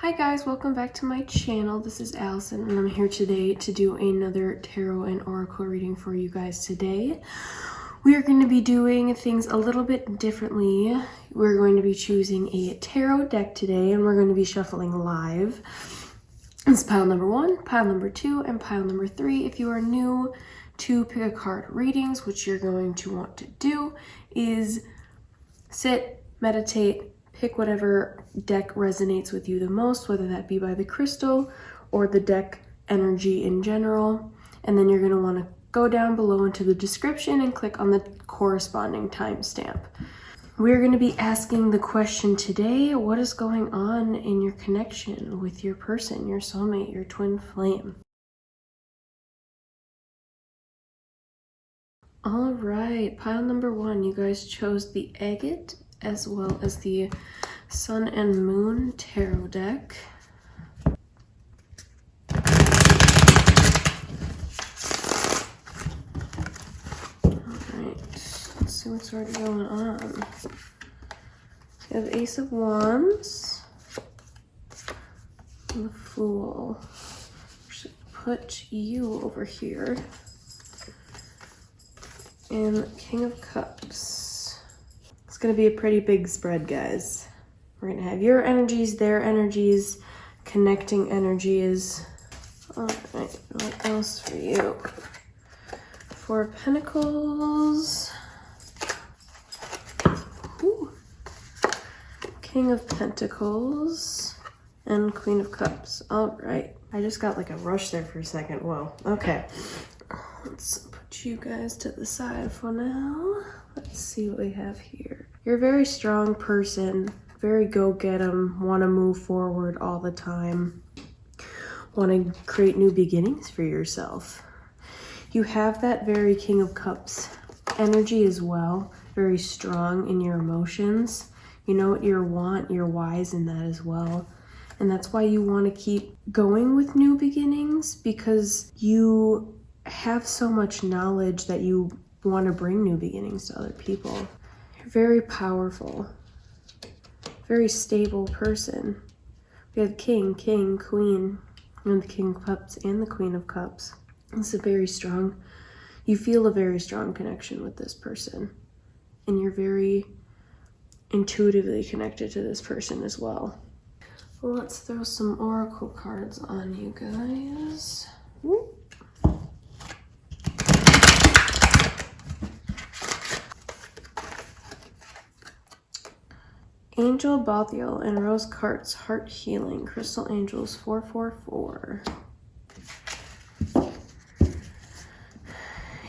Hi guys, welcome back to my channel. This is Allison and I'm here today to do another tarot and oracle reading for you guys today. We are going to be doing things a little bit differently. We're going to be choosing a tarot deck today and we're going to be shuffling live. It's pile number 1, pile number 2, and pile number 3. If you are new to pick a card readings, what you're going to want to do is sit, meditate, pick whatever deck resonates with you the most, whether that be by the crystal or the deck energy in general. And then you're going to want to go down below into the description and click on the corresponding timestamp. We're going to be asking the question today, what is going on in your connection with your person, your soulmate, your twin flame? All right, pile number 1, you guys chose the agate as well as the Sun and Moon tarot deck. Alright, let's see what's already going on. We have Ace of Wands and the Fool. Should put you over here. And King of Cups. It's going to be a pretty big spread, guys. We're going to have your energies, their energies, connecting energies. All right, what else for you? 4 of Pentacles. Ooh. King of Pentacles. And Queen of Cups. All right. I just got like a rush there for a second. Whoa. Okay. Let's put you guys to the side for now. Let's see what we have here. You're a very strong person, very go-get-em, want to move forward all the time, want to create new beginnings for yourself. You have that very King of Cups energy as well, very strong in your emotions. You know what you want, you're wise in that as well. And that's why you want to keep going with new beginnings, because you have so much knowledge that you want to bring new beginnings to other people. You're very powerful, very stable person. We have King, Queen, and the King of Cups and the Queen of Cups. It's a very strong, you feel a very strong connection with this person. And you're very intuitively connected to this person as well. Well, let's throw some oracle cards on you guys. Woo. Angel Bothiel and Rose Cart's Heart Healing. Crystal Angels 444.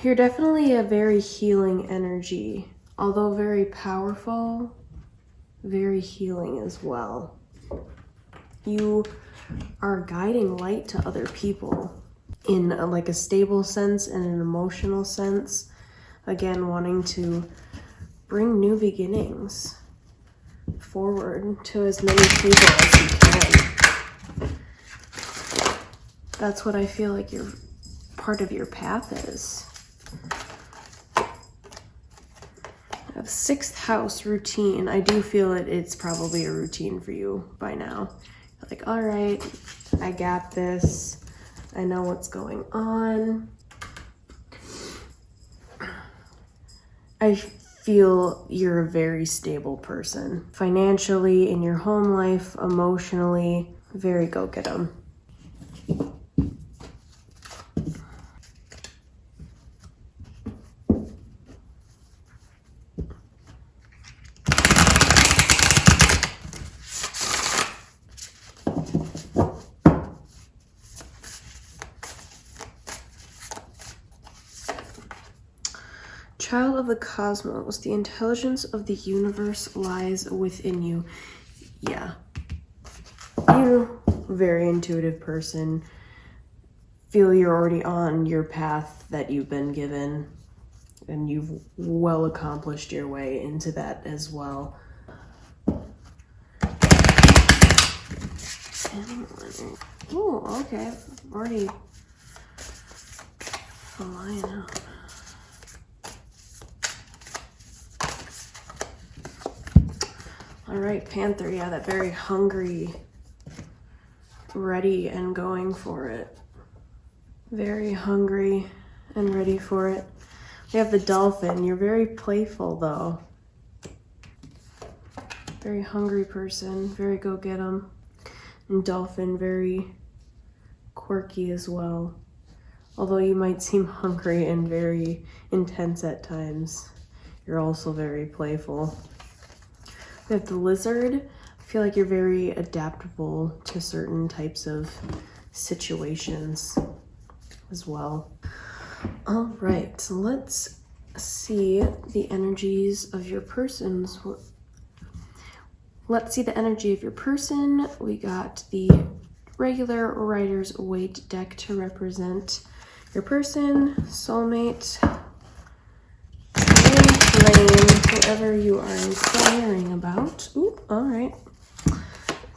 You're definitely a very healing energy. Although very powerful, very healing as well. You are guiding light to other people in like a stable sense and an emotional sense. Again, wanting to bring new beginnings forward to as many people as you can. That's what I feel like your part of your path is. I have 6th house routine. I do feel it's probably a routine for you by now. You're like, all right, I got this. I know what's going on. I feel you're a very stable person. Financially, in your home life, emotionally, very go-get-em. Child of the cosmos, the intelligence of the universe lies within you. Yeah. You're a very intuitive person. Feel you're already on your path that you've been given, and you've well accomplished your way into that as well. Oh, okay. Already flying out. All right, Panther, yeah, that very hungry ready and going for it. Very hungry and ready for it. We have the dolphin. You're very playful though. Very hungry person, very go get 'em. And dolphin, very quirky as well. Although you might seem hungry and very intense at times, you're also very playful. We have the lizard. I feel like you're very adaptable to certain types of situations as well. All right, so let's see the energies of your persons. Let's see the energy of your person. We got the regular Rider's Waite deck to represent your person, soulmate, flame, whoever you are inquiring about. Ooh, all right.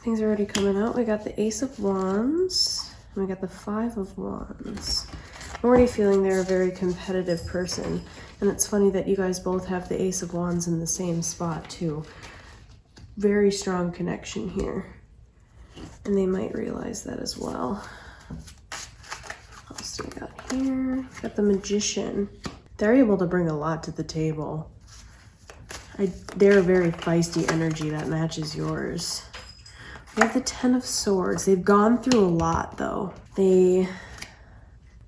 Things are already coming out. We got the Ace of Wands, and we got the Five of Wands. I'm already feeling they're a very competitive person, and it's funny that you guys both have the Ace of Wands in the same spot too. Very strong connection here, and they might realize that as well. What else do we got here? Got the Magician. They're able to bring a lot to the table. They're a very feisty energy that matches yours. We have the Ten of Swords. They've gone through a lot though. They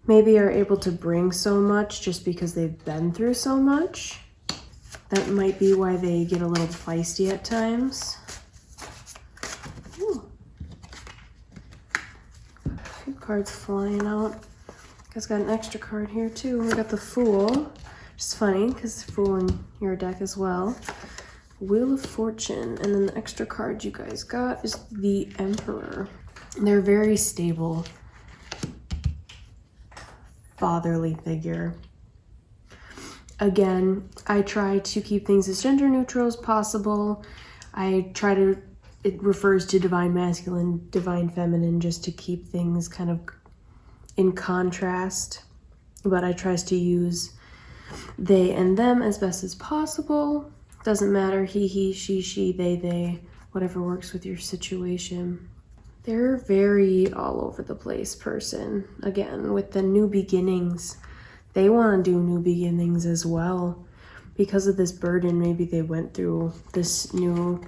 maybe are able to bring so much just because they've been through so much. That might be why they get a little feisty at times. Ooh. A few cards flying out. You guys got an extra card here too. We got the Fool, which is funny because Fool in your deck as well. Wheel of Fortune, and then the extra card you guys got is the Emperor. They're very stable, fatherly figure. Again, I try to keep things as gender neutral as possible. It refers to divine masculine, divine feminine, just to keep things kind of in contrast. But I try to use they and them as best as possible. Doesn't matter, he, she, they, whatever works with your situation. They're very all over the place person. Again, with the new beginnings. They want to do new beginnings as well. Because of this burden, maybe they went through this new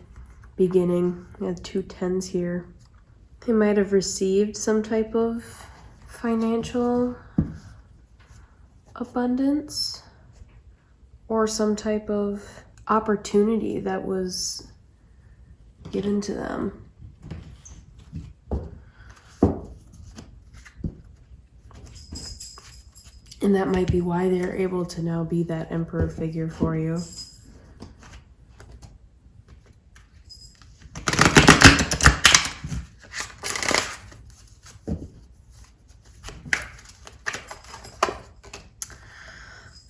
beginning. We have 2 tens here. They might have received some type of financial abundance or some type of opportunity that was given to them. And that might be why they're able to now be that Emperor figure for you.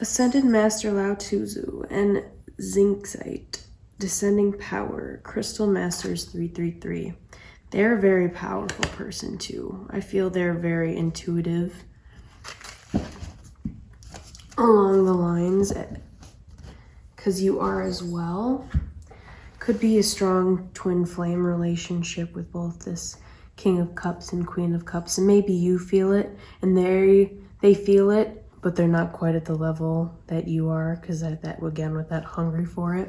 Ascended Master Lao Tzu and Zinxite, Descending Power, Crystal Masters 333. They're a very powerful person too. I feel they're very intuitive along the lines, because you are as well. Could be a strong twin flame relationship with both this King of Cups and Queen of Cups, and maybe you feel it and they feel it, but they're not quite at the level that you are, because that again with that hungry for it.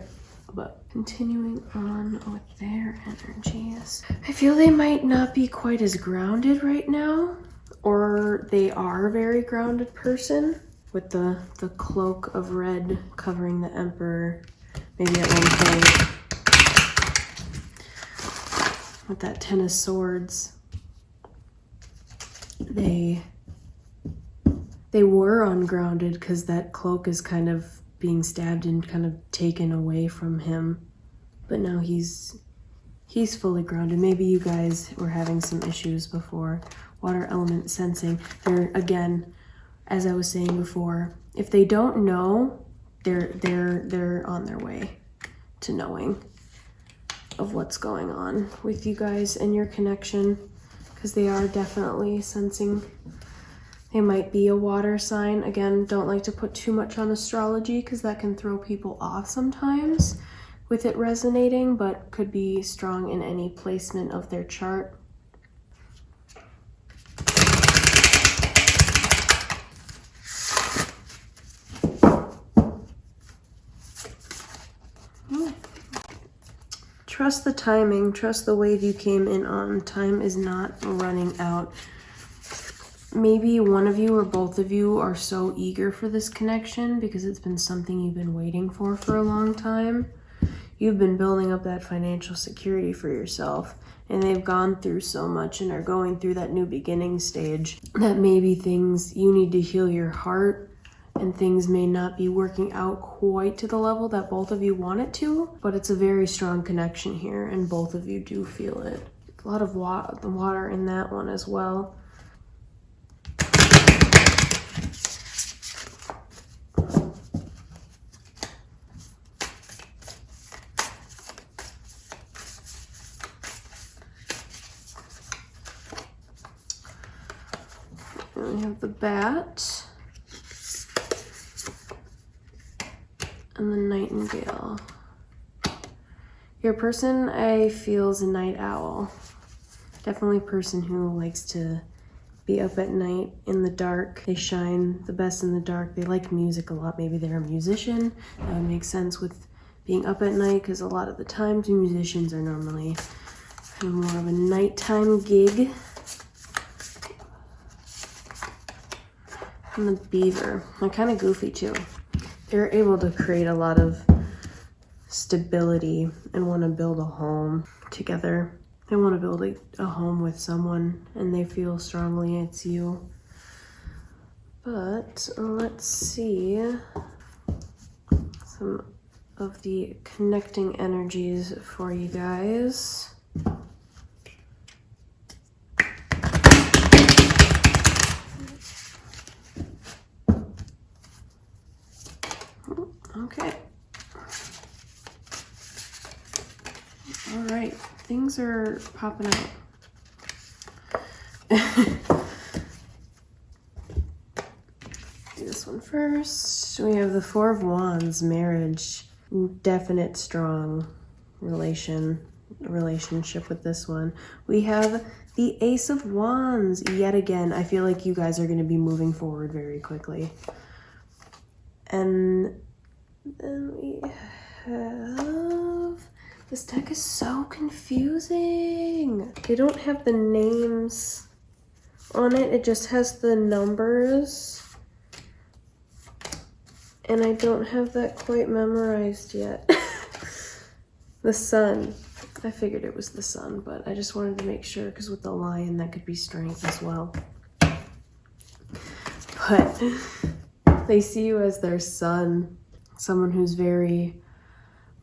But continuing on with their energies, I feel they might not be quite as grounded right now, or they are a very grounded person with the cloak of red covering the Emperor, maybe at one point. With that Ten of Swords, they were ungrounded because that cloak is kind of being stabbed and kind of taken away from him. But now he's fully grounded. Maybe you guys were having some issues before. Water element sensing. They're, again, as I was saying before, if they don't know, they're on their way to knowing of what's going on with you guys and your connection, because they are definitely sensing. They might be a water sign. Again, don't like to put too much on astrology because that can throw people off sometimes with it resonating, but could be strong in any placement of their chart. Trust the timing. Trust the wave you came in on. Time is not running out. Maybe one of you or both of you are so eager for this connection because it's been something you've been waiting for a long time. You've been building up that financial security for yourself, and they've gone through so much and are going through that new beginning stage that maybe things, you need to heal your heart, and things may not be working out quite to the level that both of you want it to, but it's a very strong connection here and both of you do feel it. A lot of water in that one as well. And we have the bat and the nightingale. Your person, I feel, is a night owl. Definitely a person who likes to be up at night in the dark. They shine the best in the dark. They like music a lot. Maybe they're a musician. That would make sense with being up at night because a lot of the times musicians are normally more of a nighttime gig. And the beaver, they're kind of goofy too. They're able to create a lot of stability and want to build a home together. They want to build a home with someone and they feel strongly it's you. But let's see some of the connecting energies for you guys. Okay. All right, things are popping out. Do this one first. We have the Four of Wands, marriage, definite strong relationship with this one. We have the Ace of Wands yet again. I feel like you guys are going to be moving forward very quickly. And then we have, this deck is so confusing. They don't have the names on it. It just has the numbers. And I don't have that quite memorized yet. The sun. I figured it was the sun, but I just wanted to make sure because with the lion, that could be strength as well. But they see you as their sun, someone who's very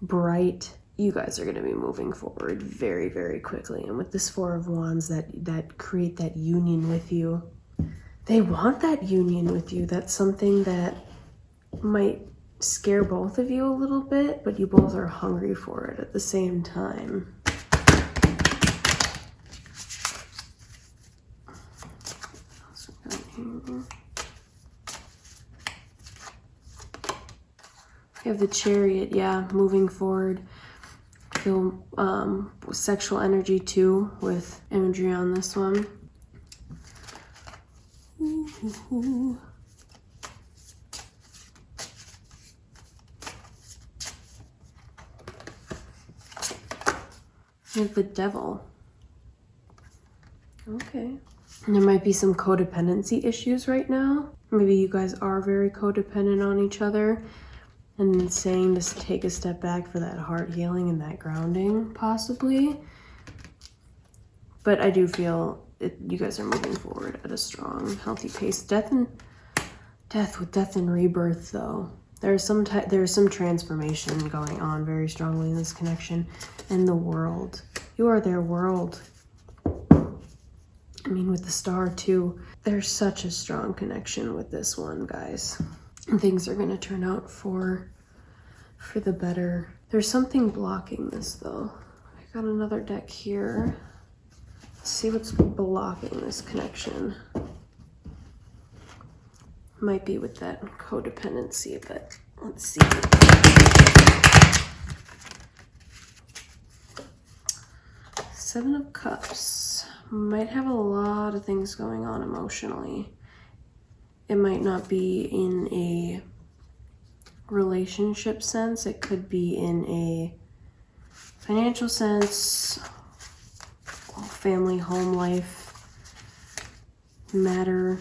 bright. You guys are going to be moving forward very, very quickly. And with this Four of Wands, that create that union with you. They want that union with you. That's something that might scare both of you a little bit, but you both are hungry for it at the same time. You have the Chariot, yeah, moving forward. Feel sexual energy too with imagery on this one. Ooh. You have the Devil. Okay. And there might be some codependency issues right now. Maybe you guys are very codependent on each other. And saying to take a step back for that heart healing and that grounding, possibly. But I do feel you guys are moving forward at a strong, healthy pace. Death and rebirth, though. There's some transformation going on very strongly in this connection. And the world. You are their world. I mean, with the star, too. There's such a strong connection with this one, guys. Things are going to turn out for the better. There's something blocking this though. I got another deck here. Let's see what's blocking this connection. Might be with that codependency, but let's see. Seven of Cups. Might have a lot of things going on emotionally. It might not be in a relationship sense. It could be in a financial sense, family, home life matter.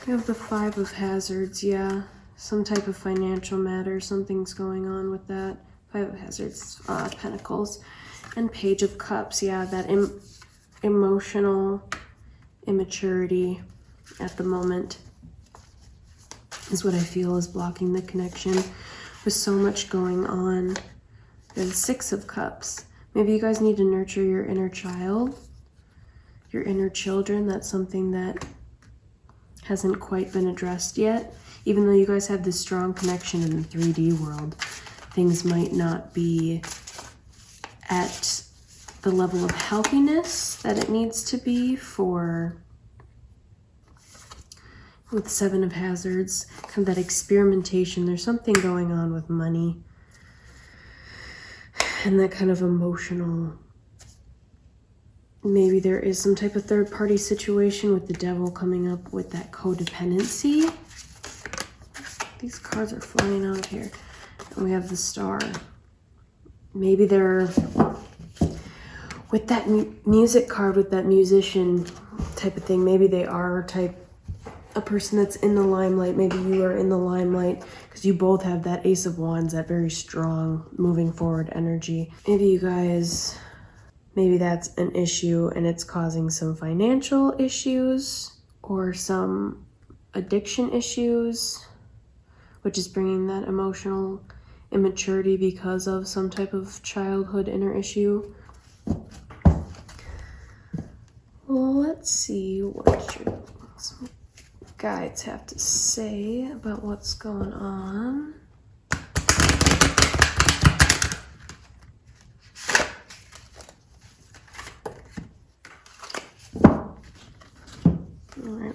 We have the Five of Hazards, yeah. Some type of financial matter, something's going on with that. Five of Hazards, Pentacles. And Page of Cups, yeah, that emotional immaturity at the moment is what I feel is blocking the connection with so much going on. There's the Six of Cups. Maybe you guys need to nurture your inner child, your inner children. That's something that hasn't quite been addressed yet. Even though you guys have this strong connection in the 3D world, things might not be at the level of healthiness that it needs to be for, with Seven of Hazards, kind of that experimentation. There's something going on with money and that kind of emotional. Maybe there is some type of third-party situation with the Devil coming up with that codependency. These cards are flying out here. And we have the Star. Maybe they're, with that music card, with that musician type of thing, maybe they are a person that's in the limelight. Maybe you are in the limelight because you both have that Ace of Wands, that very strong, moving forward energy. Maybe you guys... Maybe that's an issue and it's causing some financial issues or some addiction issues, which is bringing that emotional immaturity because of some type of childhood inner issue. Well, let's see what your guides have to say about what's going on.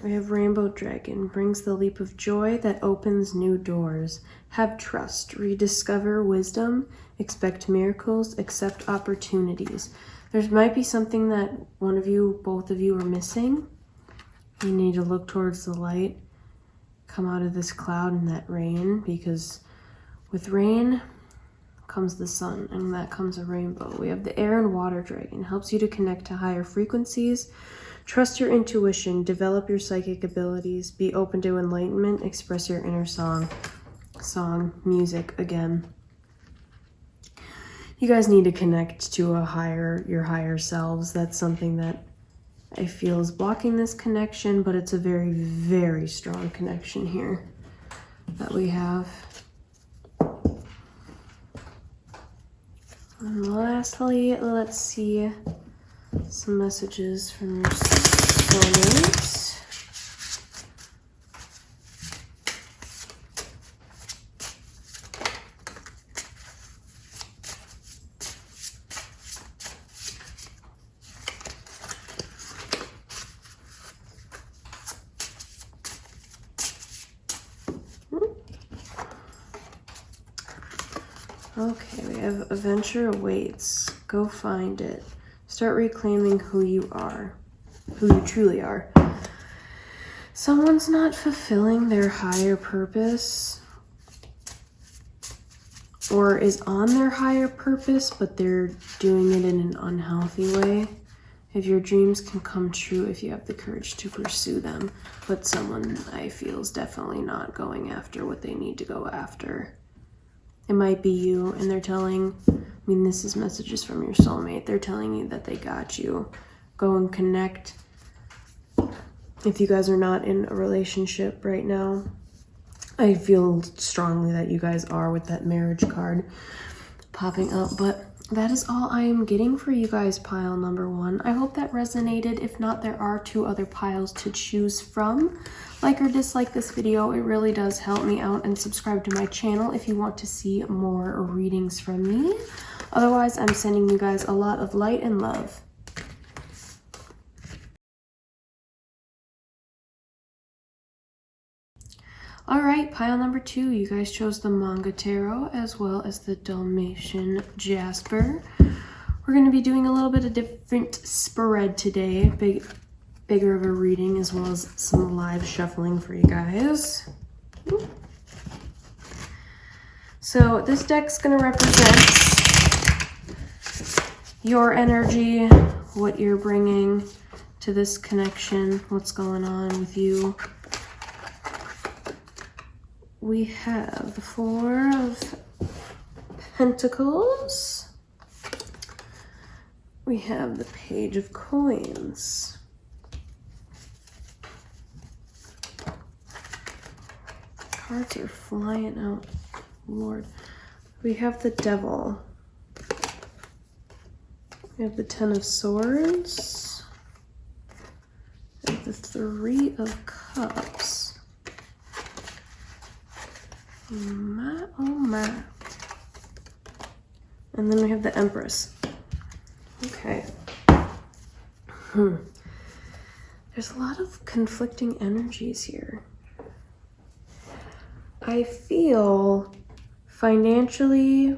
We have Rainbow Dragon, brings the leap of joy that opens new doors. Have trust, rediscover wisdom, expect miracles, accept opportunities. There might be something that one of you, both of you are missing. You need to look towards the light, come out of this cloud and that rain, because with rain comes the sun and that comes a rainbow. We have the Air and Water Dragon, helps you to connect to higher frequencies. Trust your intuition, develop your psychic abilities, be open to enlightenment, express your inner music again. You guys need to connect to your higher selves. That's something that I feel is blocking this connection, but it's a very, very strong connection here that we have. And lastly, let's see some messages from your soulmates. Okay, we have adventure awaits. Go find it. Start reclaiming who you are, who you truly are. Someone's not fulfilling their higher purpose or is on their higher purpose, but they're doing it in an unhealthy way. If your dreams can come true if you have the courage to pursue them, but someone I feel is definitely not going after what they need to go after. It might be you, and they're telling, this is messages from your soulmate. They're telling you that they got you. Go and connect. If you guys are not in a relationship right now, I feel strongly that you guys are with that marriage card popping up. But that is all I am getting for you guys, pile number 1. I hope that resonated. If not, there are 2 other piles to choose from. Like or dislike this video. It really does help me out, and subscribe to my channel if you want to see more readings from me. Otherwise, I'm sending you guys a lot of light and love. All right, pile number 2. You guys chose the Manga Tarot as well as the Dalmatian Jasper. We're going to be doing a little bit of different spread today. bigger of a reading as well as some live shuffling for you guys. So this deck's going to represent your energy, what you're bringing to this connection, what's going on with you. We have the Four of Pentacles. We have the Page of Coins. Cards are flying out, Lord. We have the Devil. We have the Ten of Swords. We have the Three of Cups. My, oh my. And then we have the Empress. Okay. There's a lot of conflicting energies here. I feel financially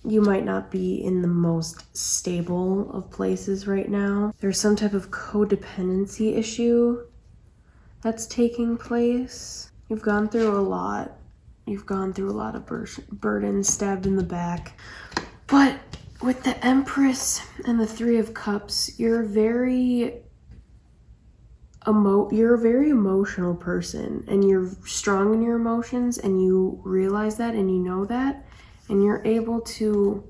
you might not be in the most stable of places right now. There's some type of codependency issue that's taking place. You've gone through a lot. You've gone through a lot of burdens, stabbed in the back. But with the Empress and the Three of Cups, you're a very emotional person, and you're strong in your emotions, and you realize that and you know that, and you're able to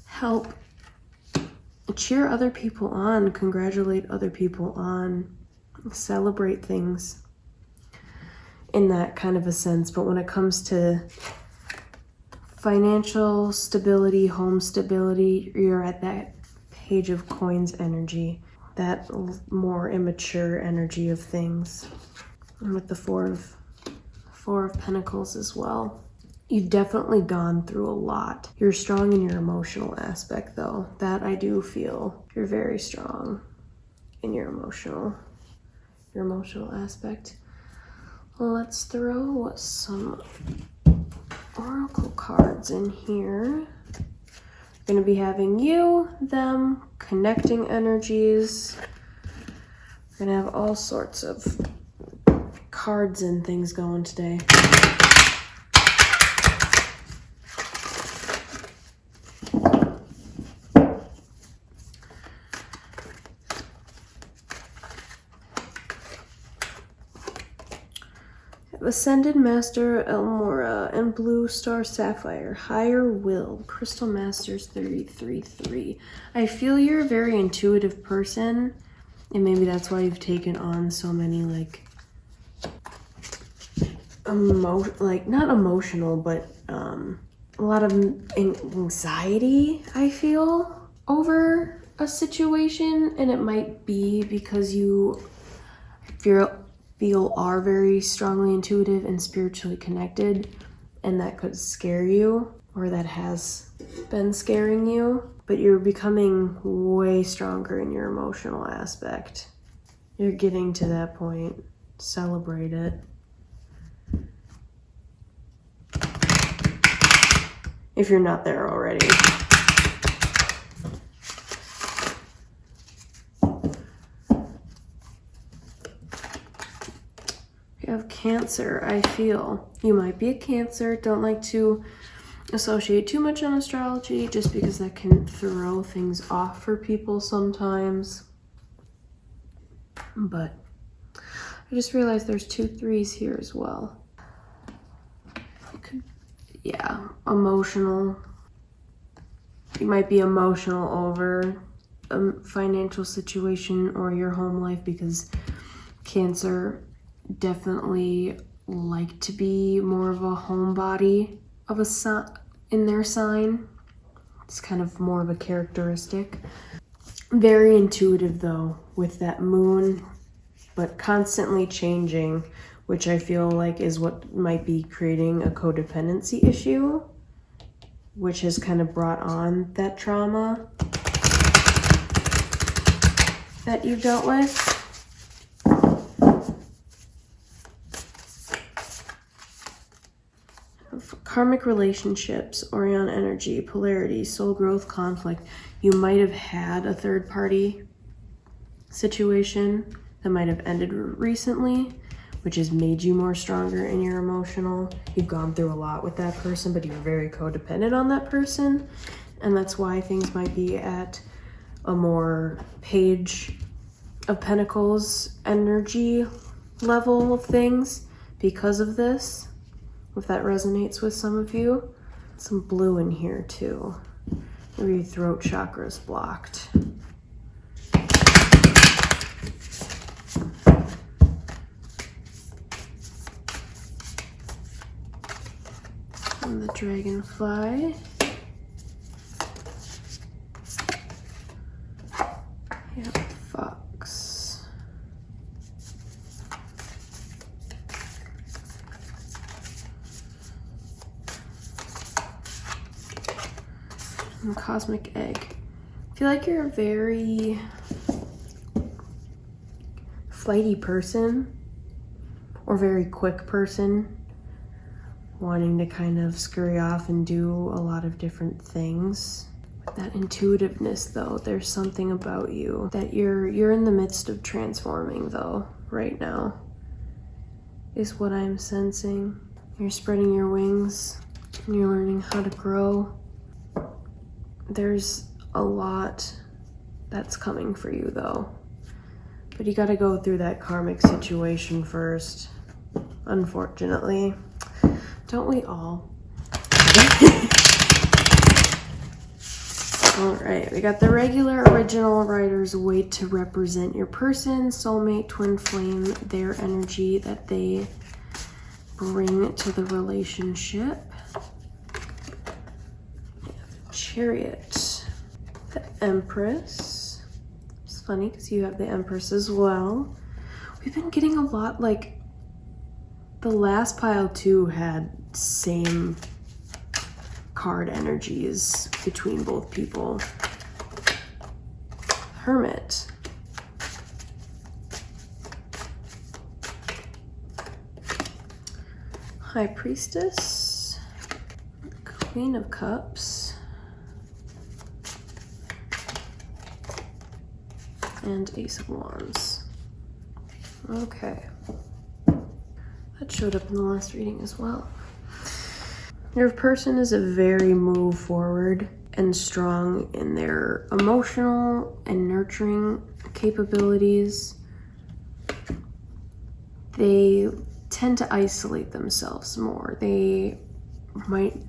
help cheer other people on, congratulate other people on, celebrate things in that kind of a sense. But when it comes to financial stability, home stability, you're at that Page of Coins energy, that more immature energy of things. And with the Four of Pentacles as well. You've definitely gone through a lot. You're strong in your emotional aspect though. That I do feel. You're very strong in your emotional aspect. Well, let's throw some oracle cards in here. We're going to be having you, them, connecting energies. We're going to have all sorts of cards and things going today. Ascended Master Elmora and Blue Star Sapphire, Higher Will, Crystal Masters 33-3. I feel you're a very intuitive person, and maybe that's why you've taken on so many not emotional, but a lot of anxiety, I feel, over a situation. And it might be because you feel are very strongly intuitive and spiritually connected, and that could scare you, or that has been scaring you. But you're becoming way stronger in your emotional aspect. You're getting to that point. Celebrate it. If you're not there already. You have Cancer, I feel. You might be a Cancer. Don't like to associate too much on astrology just because that can throw things off for people sometimes. But I just realized there's 2 3s here as well. Yeah, emotional. You might be emotional over a financial situation or your home life, because Cancer definitely like to be more of a homebody of a sign in their sign. It's kind of more of a characteristic. Very intuitive though with that moon, but constantly changing, which I feel like is what might be creating a codependency issue, which has kind of brought on that trauma that you've dealt with. Karmic relationships, Orion energy, polarity, soul growth, conflict. You might have had a third party situation that might have ended recently, which has made you more stronger in your emotional. You've gone through a lot with that person, but you're very codependent on that person. And that's why things might be at a more Page of Pentacles energy level of things because of this, if that resonates with some of you. Some blue in here too. Maybe your throat chakra is blocked. And the dragonfly. Yep, fox. And cosmic egg. I feel like you're a very flighty person or very quick person, wanting to kind of scurry off and do a lot of different things. With that intuitiveness though, there's something about you that you're in the midst of transforming though, right now, is what I'm sensing. You're spreading your wings and you're learning how to grow. There's a lot that's coming for you though, but you got to go through that karmic situation first, unfortunately. Don't we all? All right, we got the regular original writer's weight to represent your person, soulmate, twin flame, their energy that they bring to the relationship. Chariot, the Empress. It's funny because you have the Empress as well. We've been getting a lot, like the last pile too had same card energies between both people. Hermit. High Priestess. Queen of Cups. And Ace of Wands. Okay. That showed up in the last reading as well. Your person is a very move forward and strong in their emotional and nurturing capabilities. They tend to isolate themselves more. They might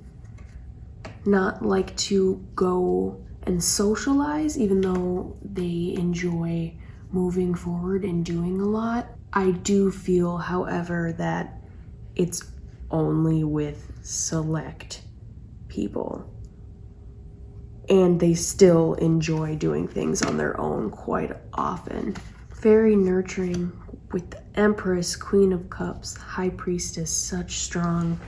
not like to go and socialize, even though they enjoy moving forward and doing a lot. I do feel, however, that it's only with select people, and they still enjoy doing things on their own quite often. Very nurturing with the Empress, Queen of Cups, High Priestess, such strong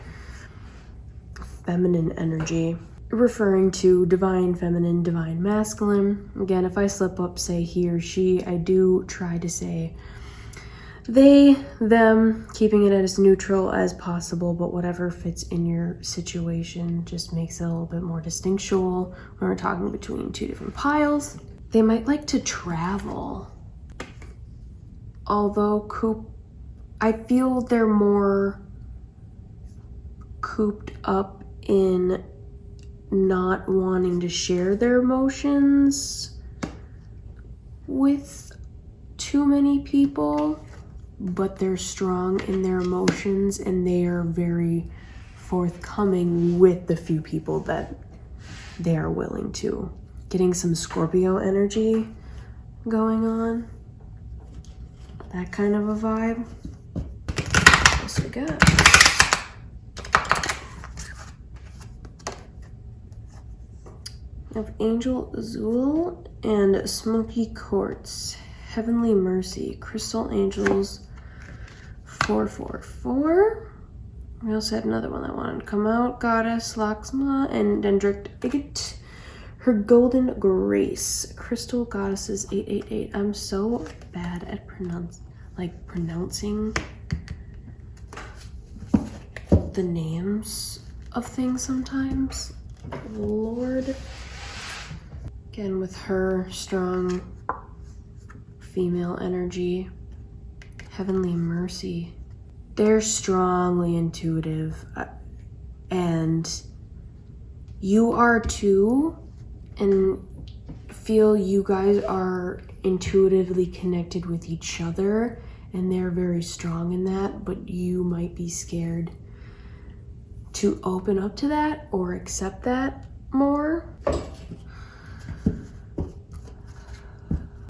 feminine energy, referring to divine feminine, divine masculine. Again, if I slip up, say he or she, I do try to say they, them, keeping it as neutral as possible, but whatever fits in your situation just makes it a little bit more distinctual when we're talking between two different piles. They might like to travel, although I feel they're more cooped up in not wanting to share their emotions with too many people, but they're strong in their emotions and they are very forthcoming with the few people that they are willing to. Getting some Scorpio energy going on. That kind of a vibe. What else we got? We have Angel Azul and Smoky Quartz. Heavenly Mercy, Crystal Angels, 444. We also had another one that wanted to come out. Goddess Laxma and Dendric Bigot. Her Golden Grace, Crystal Goddesses, 888. I'm so bad at pronouncing the names of things sometimes. Lord. Again, with her strong female energy. Heavenly mercy. They're strongly intuitive, and you are too, and feel you guys are intuitively connected with each other, and they're very strong in that, but you might be scared to open up to that or accept that more.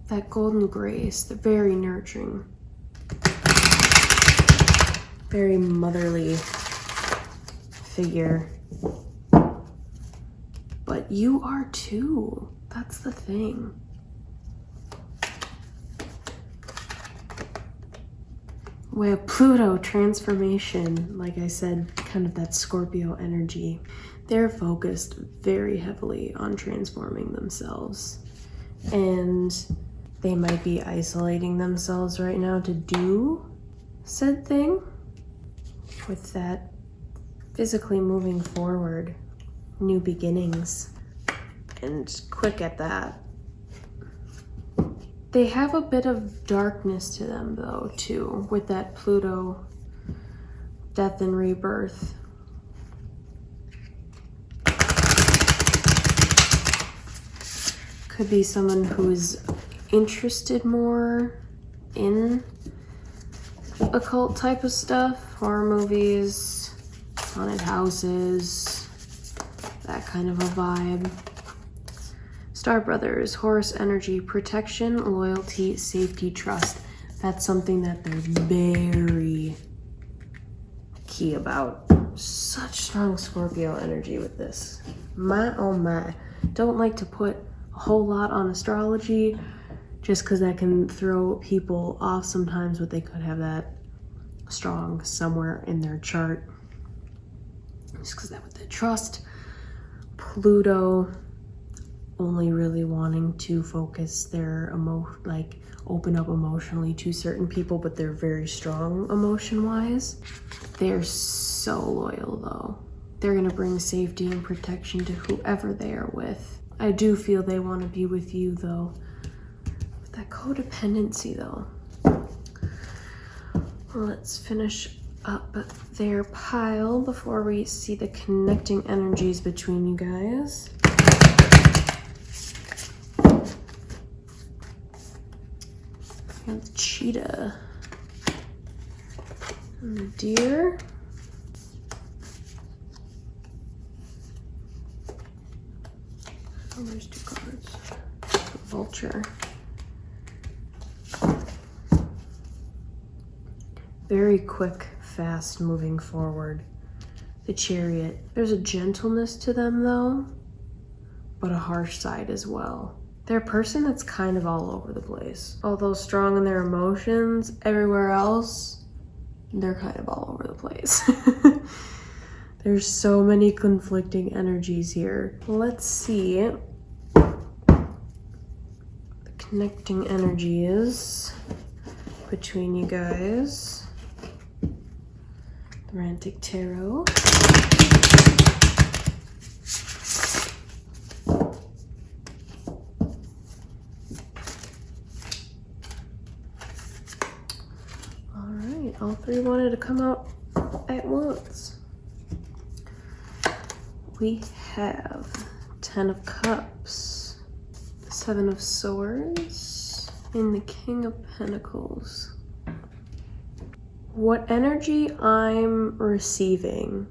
That golden grace, the very nurturing, very motherly figure. But you are too. That's the thing. We have Pluto transformation, like I said, kind of that Scorpio energy. They're focused very heavily on transforming themselves. And they might be isolating themselves right now to do said thing. With that physically moving forward, new beginnings, and quick at that. They have a bit of darkness to them though too, with that Pluto death and rebirth. Could be someone who's interested more in occult type of stuff, horror movies, haunted houses, that kind of a vibe. Star Brothers, Horus energy, protection, loyalty, safety, trust. That's something that they're very key about. Such strong Scorpio energy with this. My oh my. Don't like to put a whole lot on astrology just because that can throw people off sometimes, but they could have that strong somewhere in their chart. Just because that with the trust. Pluto only really wanting to focus their open up emotionally to certain people, but they're very strong emotion-wise. They're so loyal though. They're gonna bring safety and protection to whoever they are with. I do feel they want to be with you though. With that codependency though. Let's finish up their pile before we see the connecting energies between you guys. And the cheetah and the deer. Oh, there's two cards. The vulture. Very quick, fast moving forward. The chariot. There's a gentleness to them though, but a harsh side as well. They're a person that's kind of all over the place. Although strong in their emotions, everywhere else, they're kind of all over the place. There's so many conflicting energies here. Let's see. The connecting energies between you guys. The Romantic Tarot. All three wanted to come out at once. We have 10 of Cups, 7 of Swords, and the King of Pentacles. What energy I'm receiving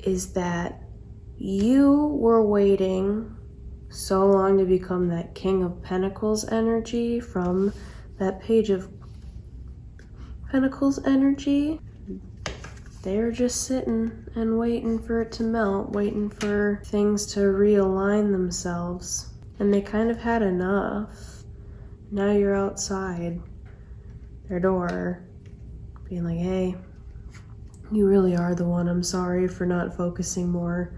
is that you were waiting so long to become that King of Pentacles energy from that Page of Pentacles energy. They're just sitting and waiting for it to melt, waiting for things to realign themselves. And they kind of had enough. Now you're outside their door, being like, hey, you really are the one. I'm sorry for not focusing more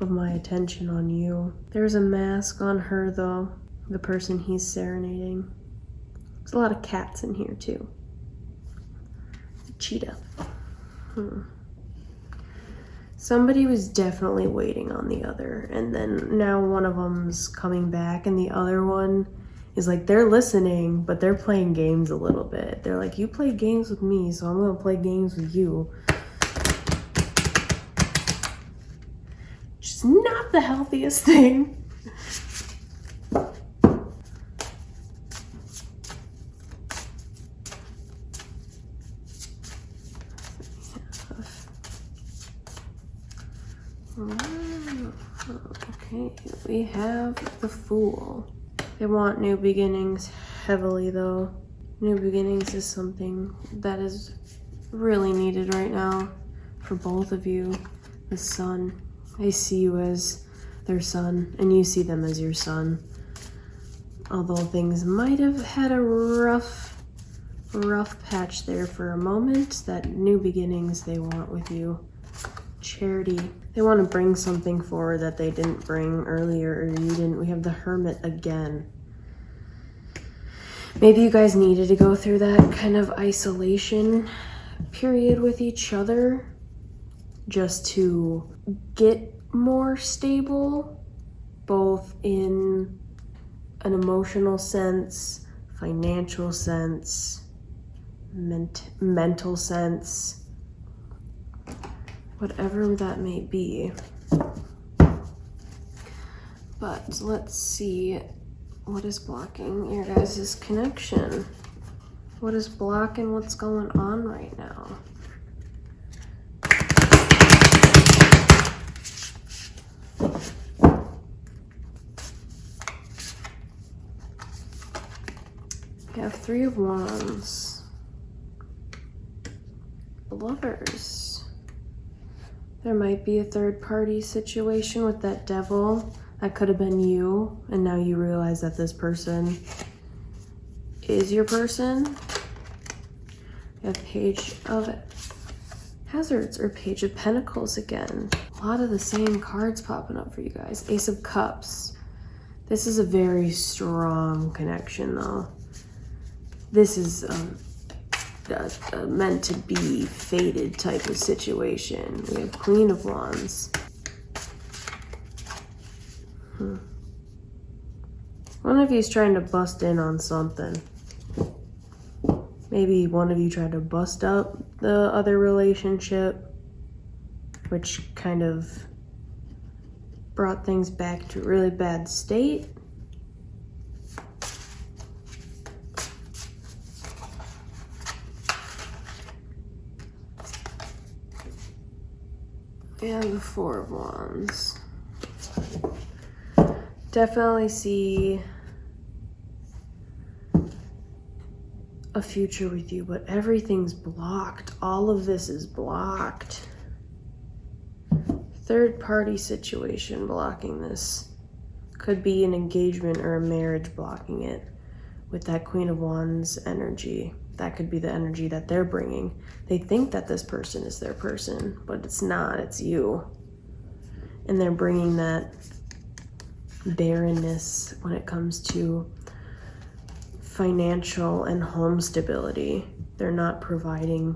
of my attention on you. There's a mask on her though, the person he's serenading. There's a lot of cats in here too. Cheetah. Somebody was definitely waiting on the other, and then now one of them's coming back and the other one is like they're listening, but they're playing games a little bit. They're like, you play games with me, so I'm gonna play games with you. Which is not the healthiest thing. Okay, we have the Fool. They want new beginnings heavily though. New beginnings is something that is really needed right now for both of you. The Sun. They see you as their son and you see them as your son. Although things might have had a rough patch there for a moment, that new beginnings they want with you. Charity. They want to bring something forward that they didn't bring earlier or you didn't. We have the Hermit again. Maybe you guys needed to go through that kind of isolation period with each other just to get more stable, both in an emotional sense, financial sense, mental sense, whatever that may be. But let's see what is blocking your guys' connection. What is blocking what's going on right now? We have Three of Wands. The Lovers. There might be a third-party situation with that Devil. That could have been you, and now you realize that this person is your person. We have Page of Hazards or Page of Pentacles again. A lot of the same cards popping up for you guys. Ace of Cups. This is a very strong connection though. This is a meant to be fated type of situation. We have Queen of Wands. One of you is trying to bust in on something. Maybe one of you tried to bust up the other relationship, which kind of brought things back to a really bad state. And the Four of Wands. Definitely see a future with you, but everything's blocked. All of this is blocked. Third party situation blocking this. Could be an engagement or a marriage blocking it with that Queen of Wands energy. That could be the energy that they're bringing. They think that this person is their person, but it's not, it's you. And they're bringing that barrenness when it comes to financial and home stability. They're not providing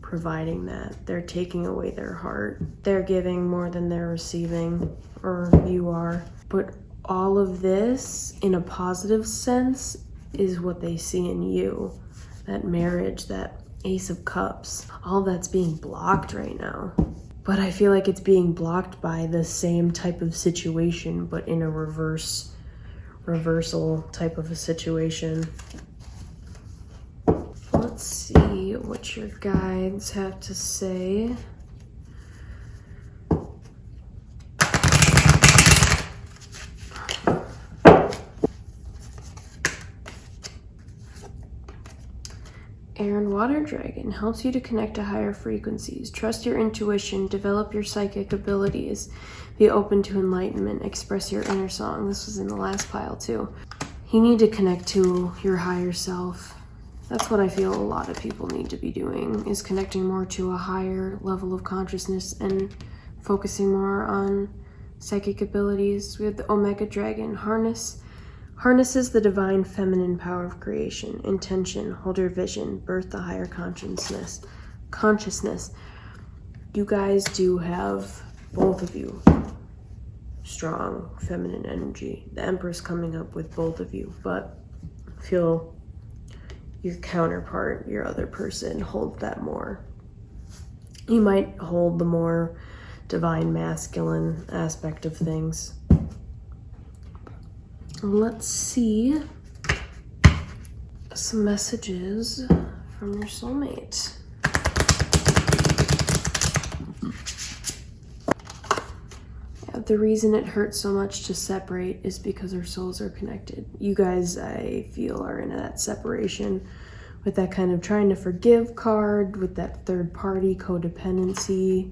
that. They're taking away their heart. They're giving more than they're receiving, or you are. But all of this, in a positive sense, is what they see in you. That marriage, that Ace of Cups, all that's being blocked right now. But I feel like it's being blocked by the same type of situation, but in a reversal type of a situation. Let's see what your guides have to say. Air and Water Dragon helps you to connect to higher frequencies. Trust your intuition, develop your psychic abilities, be open to enlightenment, express your inner song. This was in the last pile too. You need to connect to your higher self. That's what I feel a lot of people need to be doing, is connecting more to a higher level of consciousness and focusing more on psychic abilities. We have the Omega Dragon. Harnesses the divine feminine power of creation, intention, hold your vision, birth the higher consciousness. You guys do have, both of you, strong feminine energy. The Empress coming up with both of you, but feel your counterpart, your other person, holds that more. You might hold the more divine masculine aspect of things. Let's see some messages from your soulmate. Yeah, the reason it hurts so much to separate is because our souls are connected. You guys, I feel, are in that separation with that kind of trying to forgive card, with that third party codependency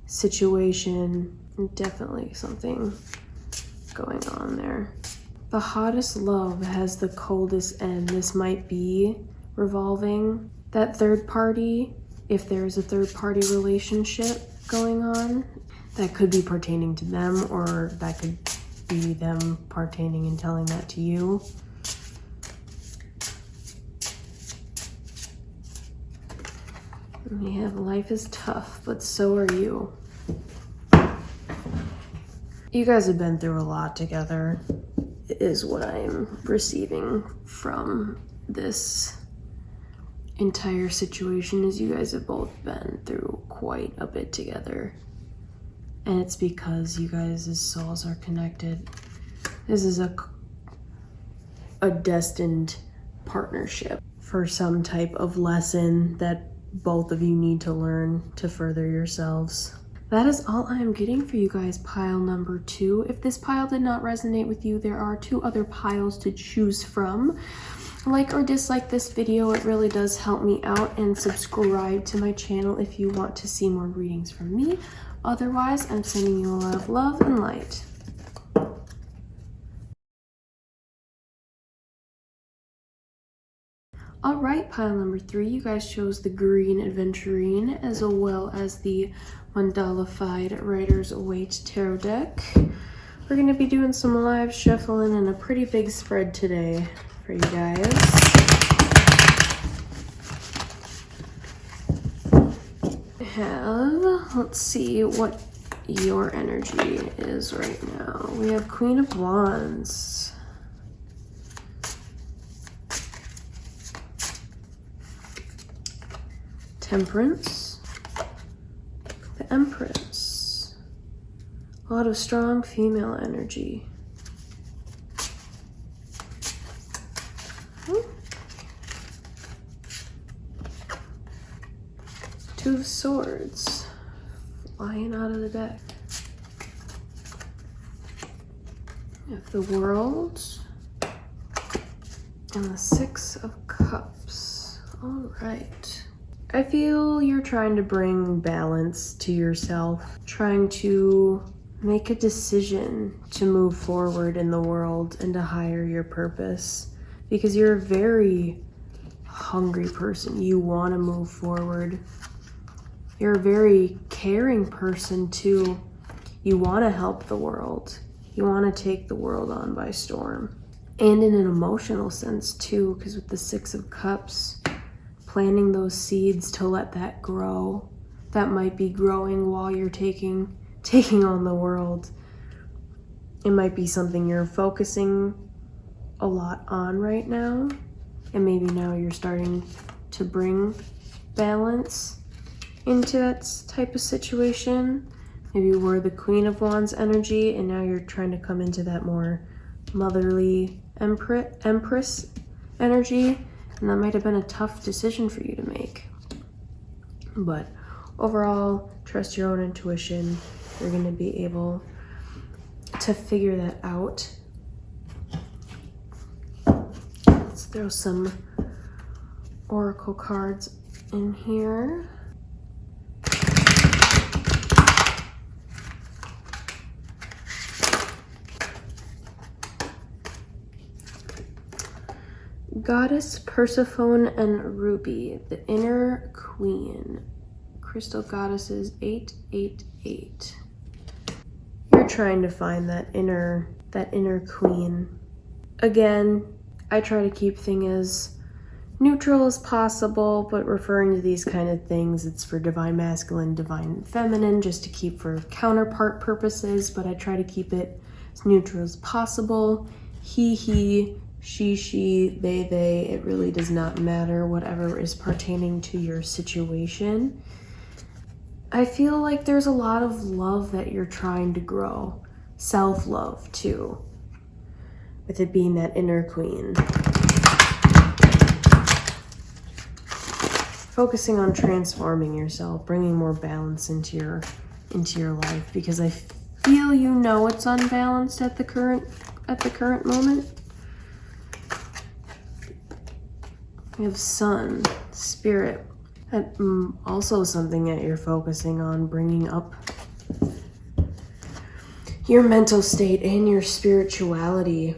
situation. Definitely something going on there. The hottest love has the coldest end. This might be revolving that third party. If there's a third party relationship going on, that could be pertaining to them, or that could be them pertaining and telling that to you. We have life is tough, but so are you. You guys have been through a lot together, is what I'm receiving from this entire situation, is you guys have both been through quite a bit together. And it's because you guys' souls are connected. This is a destined partnership for some type of lesson that both of you need to learn to further yourselves. That is all I am getting for you guys, pile number 2. If this pile did not resonate with you, there are 2 other piles to choose from. Like or dislike this video, it really does help me out, and subscribe to my channel if you want to see more readings from me. Otherwise, I'm sending you a lot of love and light. All right, pile number 3, you guys chose the Green Adventurine as well as the Mandalified Rider's Waite Tarot deck. We're going to be doing some live shuffling and a pretty big spread today for you guys. Let's see what your energy is right now. We have Queen of Wands. Temperance. The Empress. A lot of strong female energy. Two of Swords flying out of the deck. We have the World and the Six of Cups. All right. I feel you're trying to bring balance to yourself, trying to make a decision to move forward in the world and to higher your purpose, because you're a very hungry person. You want to move forward. You're a very caring person too. You want to help the world. You want to take the world on by storm. And in an emotional sense too, because with the Six of Cups, planting those seeds to let that grow, that might be growing while you're taking on the world. It might be something you're focusing a lot on right now, and maybe now you're starting to bring balance into that type of situation. Maybe you were the Queen of Wands energy, and now you're trying to come into that more motherly Empress energy, and that might have been a tough decision for you to make. But overall, trust your own intuition. You're going to be able to figure that out. Let's throw some oracle cards in here. Goddess, Persephone, and Ruby, the Inner Queen. Crystal Goddesses 888. You're trying to find that inner queen. Again, I try to keep things as neutral as possible, but referring to these kind of things, it's for divine masculine, divine feminine, just to keep for counterpart purposes, but I try to keep it as neutral as possible. He, she, they, it really does not matter, whatever is pertaining to your situation. I feel like there's a lot of love that you're trying to grow. Self-love too, with it being that inner queen. Focusing on transforming yourself, bringing more balance into your life, because I feel you know it's unbalanced at the current moment. We have Sun, Spirit. Also something that you're focusing on, bringing up your mental state and your spirituality,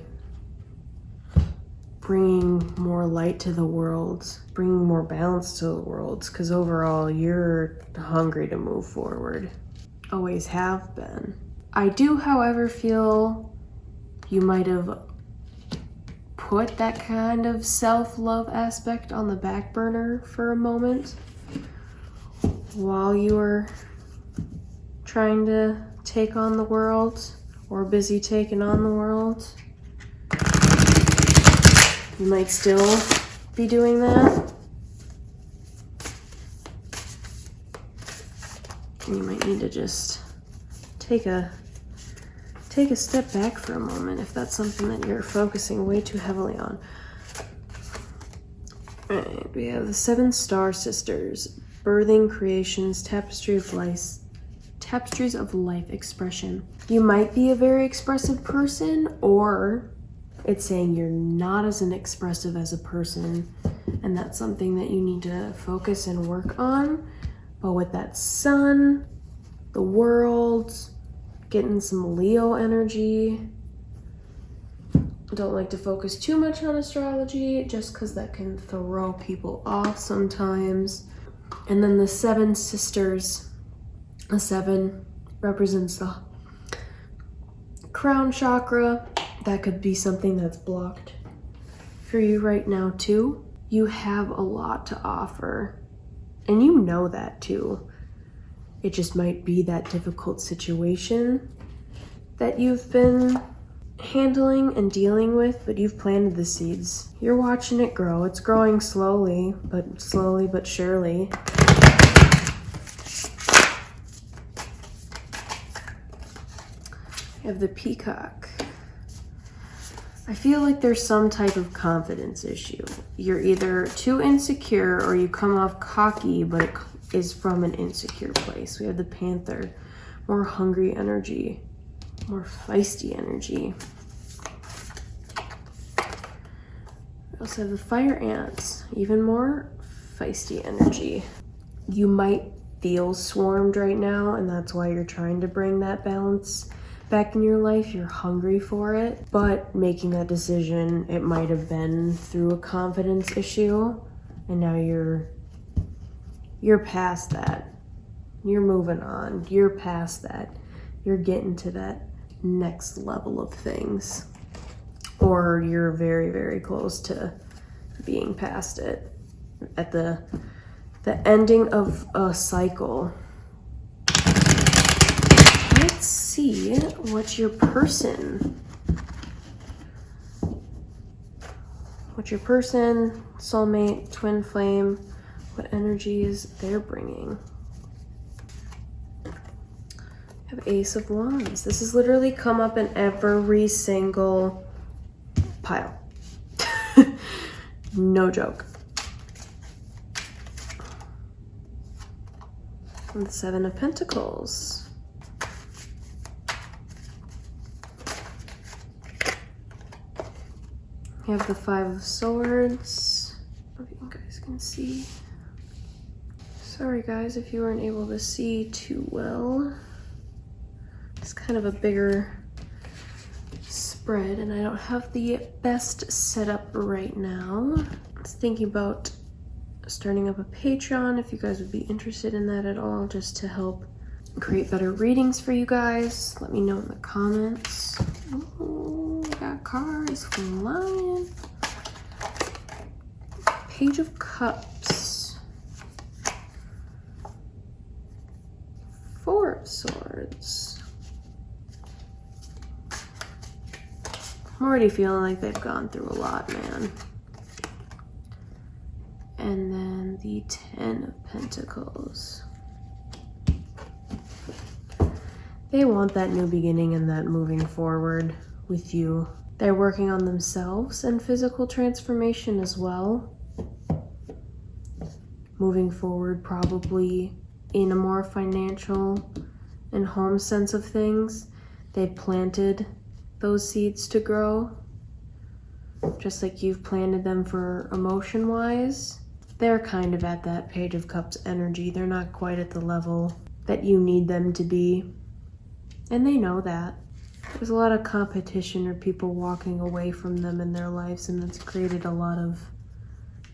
bringing more light to the world, bringing more balance to the world, because overall you're hungry to move forward. Always have been. I do, however, feel you might have put that kind of self-love aspect on the back burner for a moment while you were trying to take on the world, or busy taking on the world. You might still be doing that. And you might need to just take a step back for a moment if that's something that you're focusing way too heavily on. All right, we have the 7 Star Sisters, birthing creations, tapestries of life expression. You might be a very expressive person, or it's saying you're not as expressive as a person, and that's something that you need to focus and work on. But with that Sun, the world, getting some Leo energy. Don't like to focus too much on astrology just because that can throw people off sometimes. And then the 7 Sisters, a 7 represents the crown chakra. That could be something that's blocked for you right now too. You have a lot to offer, and you know that too. It just might be that difficult situation that you've been handling and dealing with, but you've planted the seeds. You're watching it grow. It's growing slowly but surely. You have the Peacock. I feel like there's some type of confidence issue. You're either too insecure or you come off cocky, but it is from an insecure place. We have the Panther, more hungry energy, more feisty energy. We also have the Fire Ants, even more feisty energy. You might feel swarmed right now, and that's why you're trying to bring that balance back in your life. You're hungry for it, but making that decision, it might have been through a confidence issue, and now you're past that. You're moving on. You're past that. You're getting to that next level of things, or you're very, very close to being past it, at the ending of a cycle. Let's see what your person, soulmate, twin flame, what energies they're bringing. I have Ace of Wands. This has literally come up in every single pile. No joke. And the 7 of Pentacles. You have the 5 of Swords. I don't know if you guys can see. Sorry guys if you weren't able to see too well. It's kind of a bigger spread and I don't have the best setup right now. I was thinking about starting up a Patreon if you guys would be interested in that at all, just to help create better readings for you guys. Let me know in the comments. Ooh, we got cards flying. Page of Cups. 4 of Swords. I'm already feeling like they've gone through a lot, man. And then the 10 of Pentacles. They want that new beginning and that moving forward with you. They're working on themselves and physical transformation as well. Moving forward probably in a more financial and home sense of things. They planted those seeds to grow, just like you've planted them for emotion-wise. They're kind of at that Page of Cups energy. They're not quite at the level that you need them to be. And they know that. There's a lot of competition or people walking away from them in their lives, and that's created a lot of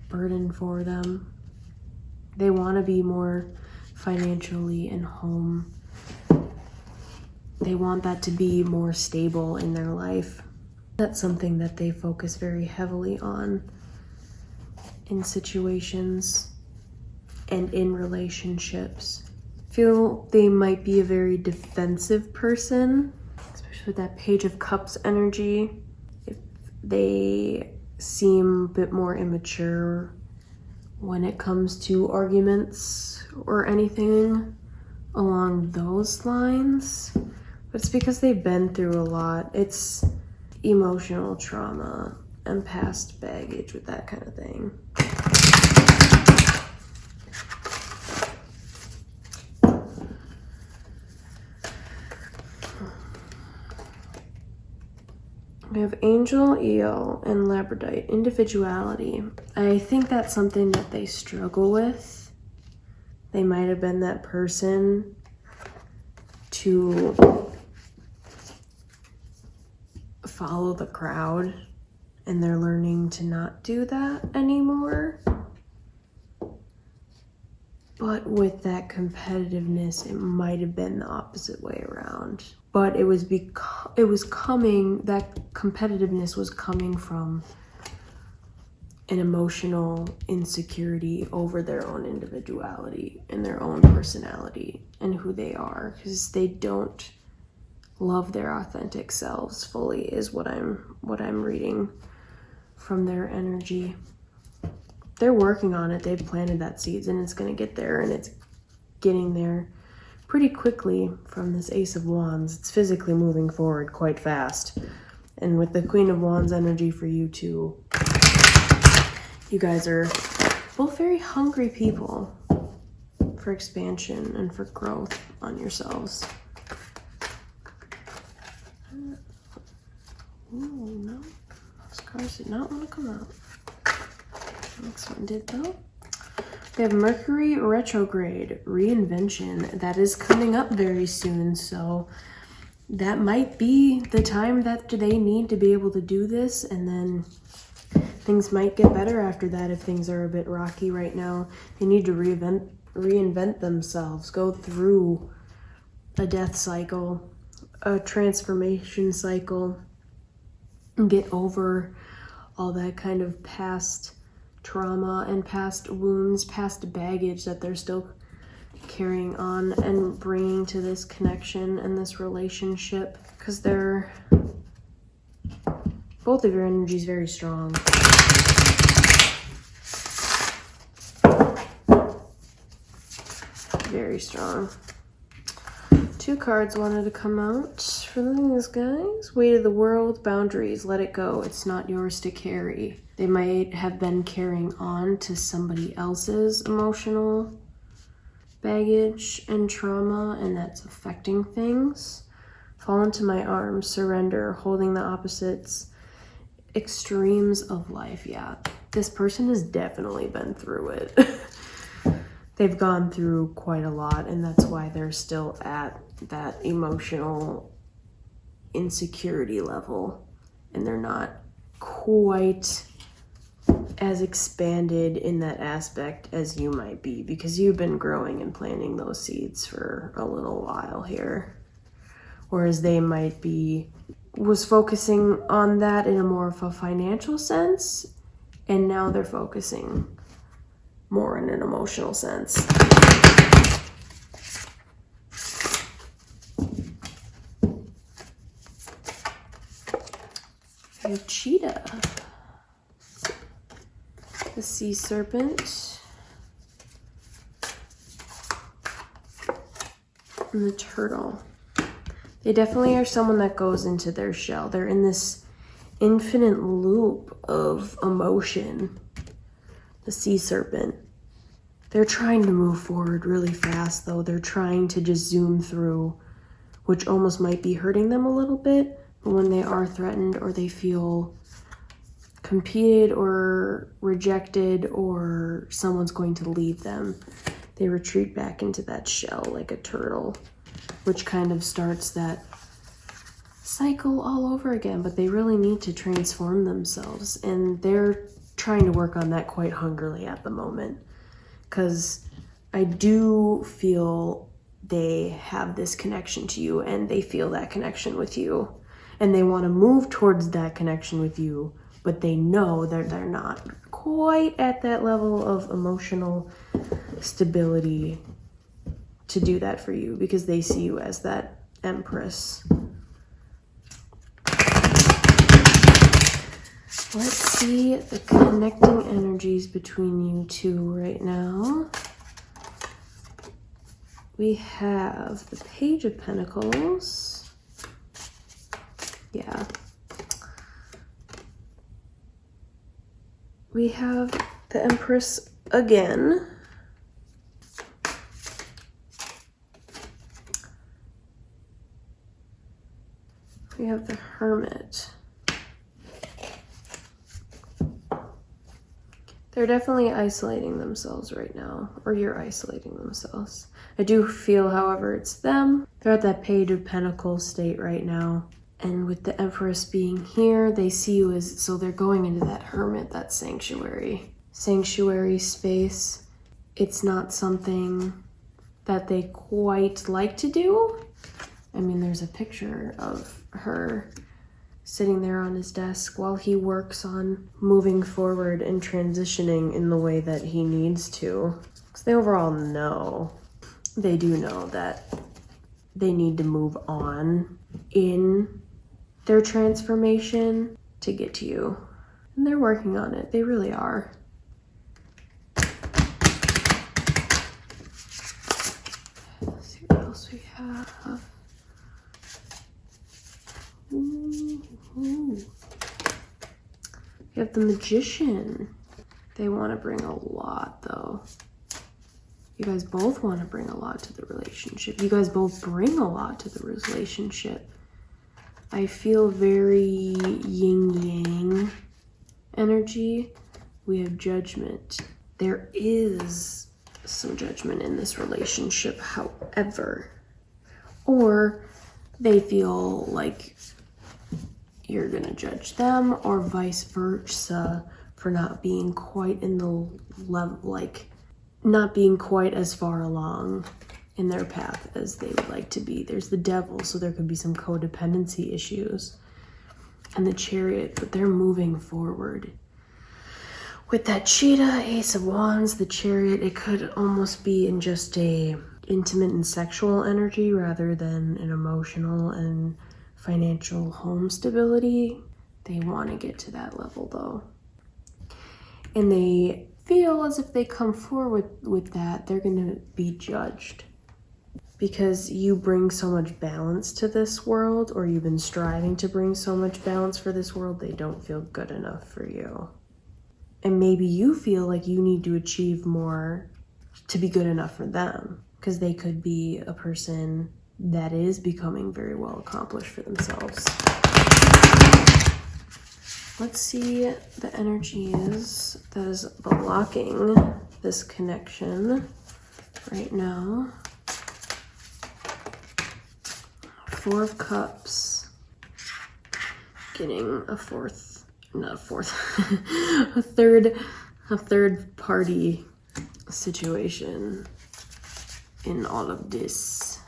burden for them. They want to be more financially and home. They want that to be more stable in their life. That's something that they focus very heavily on in situations and in relationships. I feel they might be a very defensive person, especially with that Page of Cups energy. If they seem a bit more immature when it comes to arguments or anything along those lines. But it's because they've been through a lot. It's emotional trauma and past baggage with that kind of thing. We have Angel, Eel, and Labradorite. Individuality. I think that's something that they struggle with. They might have been that person to follow the crowd, and they're learning to not do that anymore. But with that competitiveness, it might have been the opposite way around. But it was coming, that competitiveness was coming from an emotional insecurity over their own individuality and their own personality and who they are, because they don't love their authentic selves fully, is what I'm reading from their energy. They're working on it. They've planted that seeds, and it's going to get there, and it's getting there pretty quickly from this Ace of Wands. It's physically moving forward quite fast. And with the Queen of Wands energy for you too, you guys are both very hungry people for expansion and for growth on yourselves. Ooh, no. Those cards did not want to come out. Next one did though. We have Mercury retrograde, reinvention. That is coming up very soon, so that might be the time that they need to be able to do this, and then things might get better after that if things are a bit rocky right now. They need to reinvent themselves, go through a death cycle, a transformation cycle, and get over all that kind of past trauma and past wounds, past baggage that they're still carrying on and bringing to this connection and this relationship, because they're both of your energy is very strong. Very strong. Two cards wanted to come out for these guys. Weight of the world, boundaries, let it go. It's not yours to carry. They might have been carrying on to somebody else's emotional baggage and trauma, and that's affecting things. Fall into my arms, surrender, holding the opposites, extremes of life. Yeah, this person has definitely been through it. They've gone through quite a lot, and that's why they're still at that emotional insecurity level, and they're not quite as expanded in that aspect as you might be, because you've been growing and planting those seeds for a little while here, whereas they might be was focusing on that in a more of a financial sense, and now they're focusing more in an emotional sense. have cheetah, the sea serpent, and the turtle. They definitely are someone that goes into their shell. They're in this infinite loop of emotion. The sea serpent. They're trying to move forward really fast though. They're trying to just zoom through, which almost might be hurting them a little bit. But when they are threatened or they feel competed or rejected or someone's going to leave them, they retreat back into that shell like a turtle, which kind of starts that cycle all over again. But they really need to transform themselves, and they're trying to work on that quite hungrily at the moment, because I do feel they have this connection to you and they feel that connection with you, and they want to move towards that connection with you, but they know that they're not quite at that level of emotional stability to do that for you, because they see you as that Empress. Let's see the connecting energies between you two right now. We have the Page of Pentacles. Yeah. We have the Empress again. We have the Hermit. They're definitely isolating themselves right now, or you're isolating themselves. I do feel, however, it's them. They're at that Page of Pentacles state right now. And with the Empress being here, they see you as, so they're going into that Hermit, that sanctuary space. It's not something that they quite like to do. I mean, there's a picture of her sitting there on his desk while he works on moving forward and transitioning in the way that he needs to. Because they overall know, they do know that they need to move on in their transformation to get to you. And they're working on it. They really are. Let's see what else we have. Ooh. We have the Magician. They want to bring a lot though. You guys both want to bring a lot to the relationship. You guys both bring a lot to the relationship. I feel very yin-yang energy. We have Judgment. There is some judgment in this relationship, however. Or they feel like you're gonna judge them, or vice versa, for not being quite in the level, like not being quite as far along in their path as they would like to be. There's the Devil, so there could be some codependency issues. And the Chariot, but they're moving forward. With that Cheetah, Ace of Wands, the Chariot, it could almost be in just a intimate and sexual energy rather than an emotional and financial home stability. They want to get to that level though. And they feel as if they come forward with that, they're going to be judged. Because you bring so much balance to this world, or you've been striving to bring so much balance for this world, they don't feel good enough for you. And maybe you feel like you need to achieve more to be good enough for them, because they could be a person that is becoming very well accomplished for themselves. Let's see the energies that is blocking this connection right now. Four of Cups, getting a third party situation in all of this.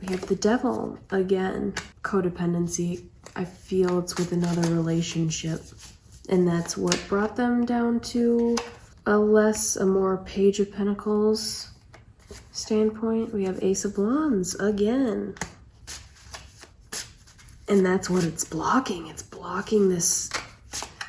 We have the Devil again, codependency. I feel it's with another relationship, and that's what brought them down to a more Page of Pentacles standpoint. We have Ace of Wands again. And that's what it's blocking. It's blocking this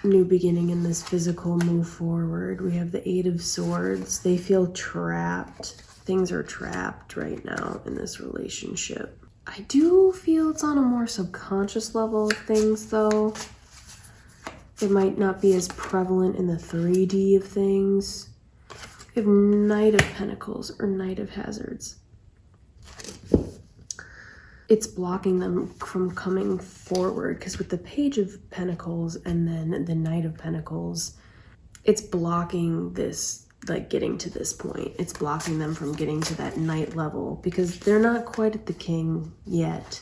new beginning and this physical move forward. We have the Eight of Swords. They feel trapped. Things are trapped right now in this relationship. I do feel it's on a more subconscious level of things, though. It might not be as prevalent in the 3D of things. We have Knight of Pentacles or Knight of Hazards. It's blocking them from coming forward because with the Page of Pentacles and then the Knight of Pentacles, it's blocking this, like getting to this point. It's blocking them from getting to that Knight level because they're not quite at the King yet.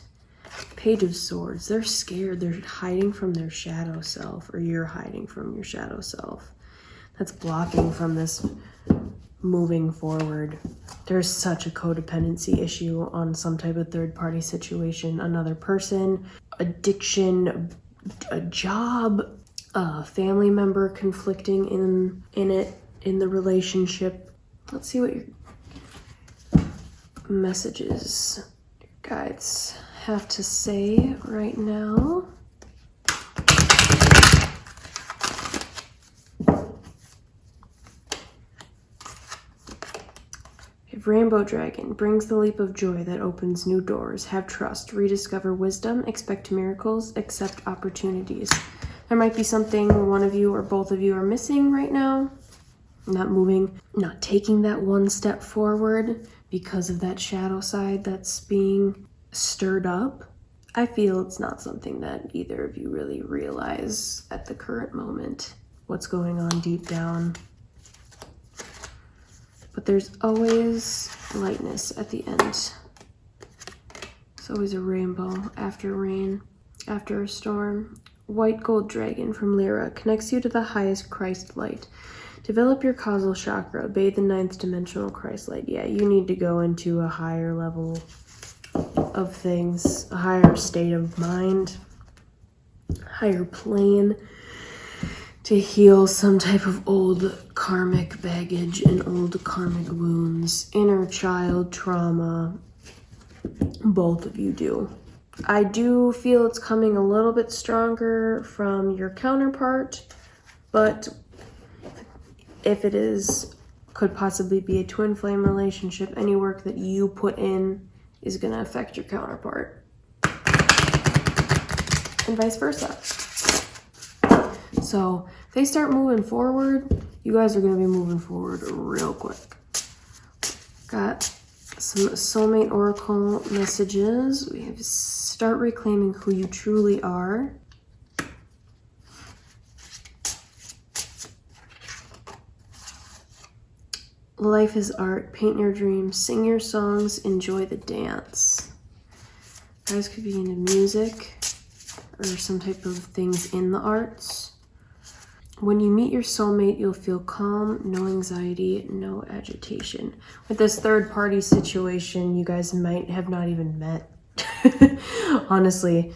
Page of Swords, they're scared. They're hiding from their shadow self, or you're hiding from your shadow self. That's blocking from this moving forward. There's such a codependency issue on some type of third-party situation, another person, addiction, a job, a family member conflicting in the relationship. Let's see what your messages, your guides have to say right now. Rainbow Dragon brings the leap of joy that opens new doors. Have trust, rediscover wisdom, expect miracles, accept opportunities. There might be something one of you or both of you are missing right now. Not moving, not taking that one step forward because of that shadow side that's being stirred up. I feel it's not something that either of you really realize at the current moment, what's going on deep down. But there's always lightness at the end. It's always a rainbow after rain, after a storm. White gold dragon from Lyra connects you to the highest Christ light. Develop your causal chakra, bathe the 9th dimensional Christ light. Yeah, you need to go into a higher level of things, a higher state of mind, higher plane, to heal some type of old karmic baggage and old karmic wounds, inner child trauma. Both of you do. I do feel it's coming a little bit stronger from your counterpart, but if it is, could possibly be a twin flame relationship. Any work that you put in is going to affect your counterpart, and vice versa. So if they start moving forward, you guys are going to be moving forward real quick. Got some soulmate oracle messages. We have start reclaiming who you truly are. Life is art. Paint your dreams. Sing your songs. Enjoy the dance. You guys could be into music or some type of things in the arts. When you meet your soulmate, you'll feel calm, no anxiety, no agitation. With this third-party situation, you guys might have not even met. Honestly,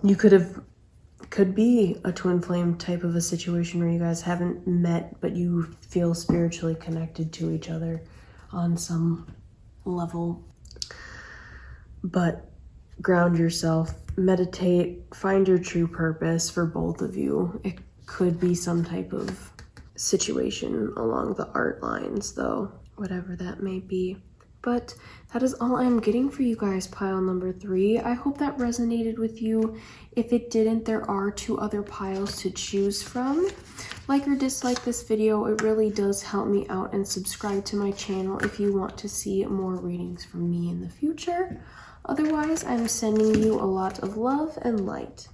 you could be a twin flame type of a situation where you guys haven't met, but you feel spiritually connected to each other on some level. But ground yourself, meditate, find your true purpose for both of you. It could be some type of situation along the art lines, though, whatever that may be. But that is all I'm getting for you guys, pile number 3. I hope that resonated with you. If it didn't, there are 2 other piles to choose from. Like or dislike this video. It really does help me out, and subscribe to my channel if you want to see more readings from me in the future. Otherwise, I'm sending you a lot of love and light.